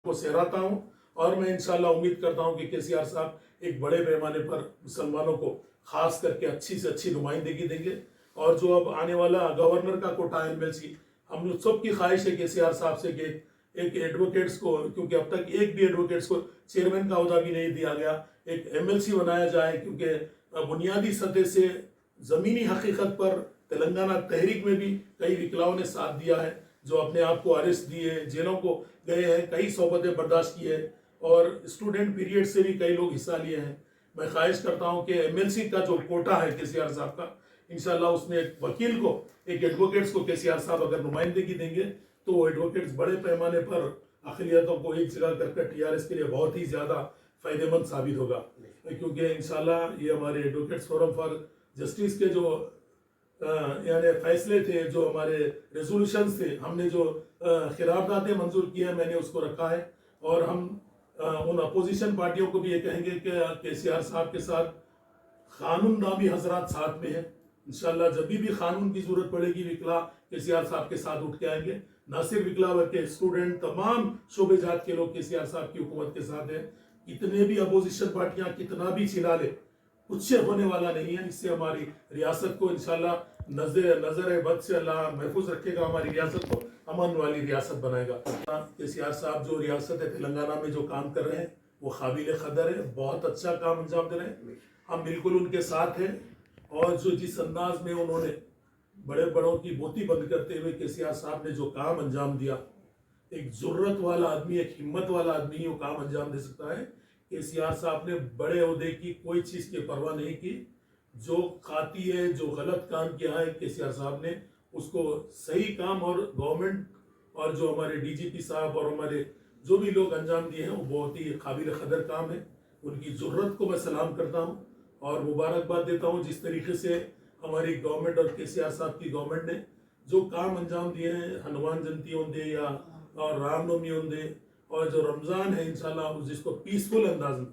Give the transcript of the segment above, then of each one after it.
کو سہراتا ہوں اور میں انشاءاللہ امید کرتا ہوں کہ KCR صاحب ایک بڑے پیمانے پر مسلمانوں کو خاص کر کے اچھی سے اچھی نمائندگی دیں گے. اور جو اب آنے والا گورنر کا کوٹا MLC، ہم لوگ سب کی خواہش ہے KCR صاحب سے کہ ایک ایڈوکیٹس کو، کیونکہ اب تک ایک بھی ایڈوکیٹس کو چیئرمین کا عہدہ بھی نہیں دیا گیا، ایک MLC بنایا جائے، کیونکہ بنیادی سطح سے زمینی حقیقت پر تلنگانہ تحریک میں بھی کئی وکلاؤں نے ساتھ دیا ہے، جو اپنے آپ کو ارسٹ دیے، جیلوں کو گئے ہیں، کئی صحبتیں برداشت کی ہے، اور اسٹوڈنٹ پیریڈ سے بھی کئی لوگ حصہ لیے ہیں. میں خواہش کرتا ہوں کہ MLC کا جو کوٹا ہے KCR صاحب کا، انشاءاللہ اس میں ایک وکیل کو، ایک ایڈوکیٹس کو KCR صاحب اگر نمائندگی دیں گے تو وہ ایڈوکیٹس بڑے پیمانے پر اقلیتوں کو ایک جگہ کر کر TRS کے لیے بہت ہی زیادہ فائدہ مند ثابت ہوگا. کیونکہ انشاءاللہ یہ ہمارے ایڈوکیٹس فورم فار جسٹس کے جو یعنی فیصلے تھے، جو ہمارے ریزولوشنز تھے، ہم نے جو قراردادیں منظور کی ہیں، میں نے اس کو رکھا ہے. اور ہم ان اپوزیشن پارٹیوں کو بھی یہ کہیں گے کہ KCR صاحب کے ساتھ قانون دامی حضرات ساتھ میں ہیں. انشاءاللہ جب بھی قانون کی ضرورت پڑے گی، وکلا KCR صاحب کے ساتھ اٹھ کے آئیں گے. نہ صرف وکلا بلکہ اسٹوڈنٹ، تمام شعبے جات کے لوگ KCR صاحب کی حکومت کے ساتھ ہیں. کتنے بھی اپوزیشن پارٹیاں کتنا بھی چھلا لے، کچھ ہونے والا نہیں ہے. اس سے ہماری ریاست کو انشاءاللہ نظر بد سے اللہ محفوظ رکھے گا، ہماری ریاست کو امن والی ریاست بنائے گا. KCR صاحب جو ریاست تلنگانہ میں جو کام کر رہے ہیں وہ قابل قدر ہے، بہت اچھا کام انجام دے رہے ہیں. ہم بالکل ان کے ساتھ ہیں. اور جو جس انداز میں انہوں نے بڑے بڑوں کی موتی بند کرتے ہوئے KCR صاحب نے جو کام انجام دیا، ایک ضرورت والا آدمی، ایک ہمت والا آدمی ہی وہ کام انجام دے سکتا ہے. KCR صاحب نے بڑے عہدے کی کوئی چیز کی پرواہ نہیں کی. جو خاطی ہے، جو غلط کام کیا ہے KCR صاحب نے، اس کو صحیح کام، اور گورنمنٹ اور جو ہمارے DGP صاحب اور ہمارے جو بھی لوگ انجام دیے ہیں، وہ بہت ہی قابل قدر کام ہے. ان کی ضرورت کو میں سلام کرتا ہوں اور مبارکباد دیتا ہوں. جس طریقے سے ہماری گورنمنٹ اور KCR صاحب کی گورنمنٹ نے جو کام انجام دیے ہیں، ہنومان جینتی ہوں دے یا اور رام نومی ہوں دے، اور جو رمضان ہے انشاءاللہ جس کو پیسفل انداز میں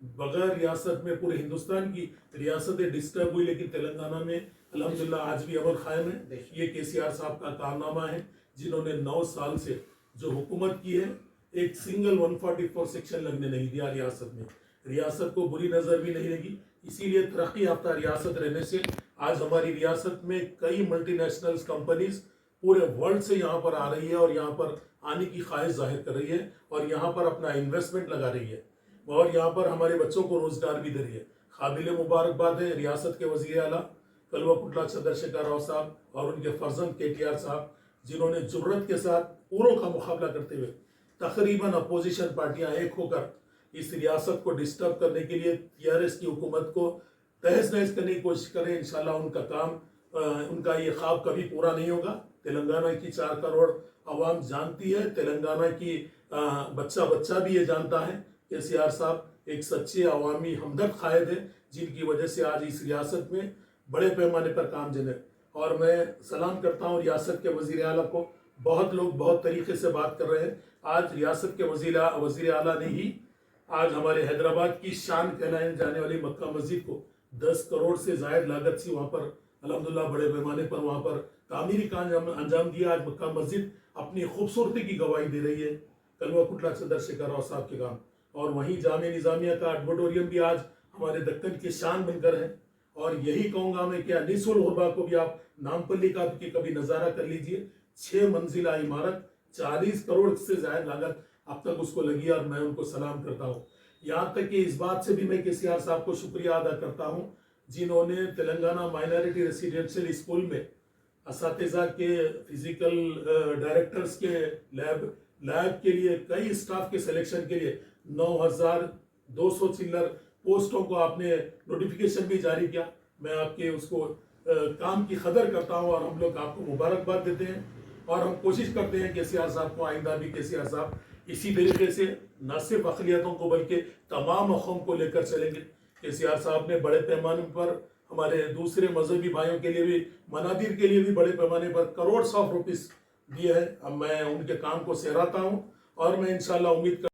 بغیر ریاست میں، پورے ہندوستان کی ریاستیں ڈسٹرب ہوئی لیکن تلنگانہ میں الحمدللہ آج بھی امن قائم ہے. یہ KCR صاحب کا کارنامہ ہے، جنہوں نے 9 سال سے جو حکومت کی ہے، ایک سنگل 144 سیکشن لگنے نہیں دیا ریاست میں. ریاست کو بری نظر بھی نہیں لگی. اسی لیے ترقی یافتہ ریاست رہنے سے آج ہماری ریاست میں کئی ملٹی نیشنل کمپنیز پورے ورلڈ سے یہاں پر آ رہی ہے اور یہاں پر آنے کی خواہش ظاہر کر رہی ہے اور یہاں پر اپنا انویسٹمنٹ لگا رہی ہے اور یہاں پر ہمارے بچوں کو روزگار بھی دے رہی ہے. قابل مبارکباد ہے ریاست کے وزیر اعلیٰ کلوا چندر شیکھر راؤ صاحب اور ان کے فرزند KTR صاحب، جنہوں نے جرت کے ساتھ پوروں کا مقابلہ کرتے ہوئے تقریباً اپوزیشن پارٹیاں ایک ہو کر اس ریاست کو ڈسٹرب کرنے کے لیے TRS کی حکومت کو تہس نہس کرنے کی کوشش کریں. انشاءاللہ ان کا کام، ان کا یہ خواب کبھی پورا نہیں ہوگا. تلنگانہ کی 4 کروڑ عوام جانتی ہے، تلنگانہ کی بچہ بھی یہ جانتا ہے KCR صاحب ایک سچے عوامی ہمدرد قائد ہے، جن کی وجہ سے آج اس ریاست میں بڑے پیمانے پر کام جن ہے. اور میں سلام کرتا ہوں ریاست کے وزیر اعلیٰ کو. بہت لوگ بہت طریقے سے بات کر رہے ہیں. آج ریاست کے وزیر اعلیٰ نے ہی آج ہمارے حیدرآباد کی شان کہلانے جانے والی مکہ مسجد کو 10 کروڑ سے زائد لاگت سے وہاں پر الحمدللہ بڑے پیمانے پر وہاں پر تعمیری کام انجام دیا. آج مکہ مسجد اپنی خوبصورتی کی گواہی دے رہی ہے کلوا چندر شیکھر راؤ صاحب کے کام. اور وہیں جامعہ نظامیہ کا ایڈورٹوریم بھی آج ہمارے دکن کی شان بن کر ہے. اور یہی کہوں گا میں کہ انیس الغربا کو بھی آپ نامپلی کا بھی کبھی نظارہ کر لیجئے. 6 منزلہ عمارت، 40 کروڑ سے زائد لاگت اب تک اس کو لگی اور میں ان کو سلام کرتا ہوں. یہاں تک کہ اس بات سے بھی میں KCR صاحب کو شکریہ ادا کرتا ہوں جنہوں نے تلنگانہ مائنارٹی ریسیڈنشل اسکول میں اساتذہ کے، فزیکل ڈائریکٹرز کے، لیب کے لیے، کئی سٹاف کے سلیکشن کے لیے 9200 چلر پوسٹوں کو آپ نے نوٹیفیکیشن بھی جاری کیا. میں آپ کے اس کو کام کی قدر کرتا ہوں اور ہم لوگ آپ کو مبارکباد دیتے ہیں اور ہم کوشش کرتے ہیں KCR صاحب کو آئندہ بھی KCR صاحب اسی طریقے سے نہ صرف اقلیتوں کو بلکہ تمام قوم کو لے کر چلیں گے. KCR صاحب نے بڑے پیمانے پر ہمارے دوسرے مذہبی بھائیوں کے لیے بھی، منادیر کے لیے بھی بڑے پیمانے پر کروڑ آف روپیز دیے ہیں. اب میں ان کے کام کو سہراتا ہوں اور میں انشاءاللہ امید